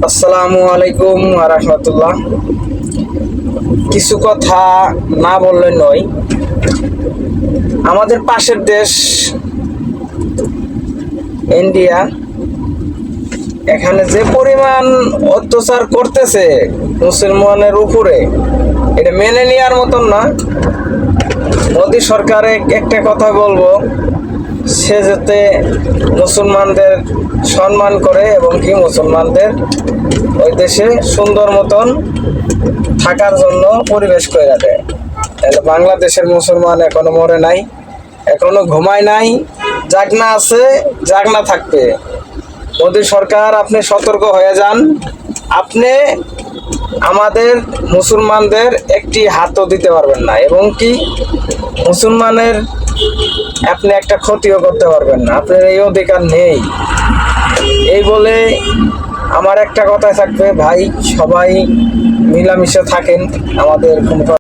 আসসালামু আলাইকুম ওয়া রাহমাতুল্লাহ। কিছু কথা না বললে নয়। আমাদের পাশের দেশ ইন্ডিয়া, এখানে যে পরিমাণ অত্যাচার করতেছে মুসলমানের উপরে, এটা মেনে নেওয়ার মতন না। মোদী সরকারে একটা কথা বলবো, সে যাতে মুসলমানদের সম্মান করে এবং কি মুসলমানদের ওই দেশে সুন্দর মতন থাকার জন্য পরিবেশ করে দেয়। তাহলে বাংলাদেশের মুসলমান এখনো মরে নাই, এখনো ঘুমায় নাই, জাগনা আছে, জাগনা থাকবে। মোদী সরকার, আপনি সতর্ক হয়ে যান। আপনি আমাদের মুসলমানদের একটি হাতও দিতে পারবেন না এবং কি মুসলমানের আপনি একটা ক্ষতিও করতে পারবেন না। আপনার এই অধিকার নেই। এই বলে আমার একটা কথা থাকবে, ভাই সবাই মিলামিশে থাকেন। আমাদের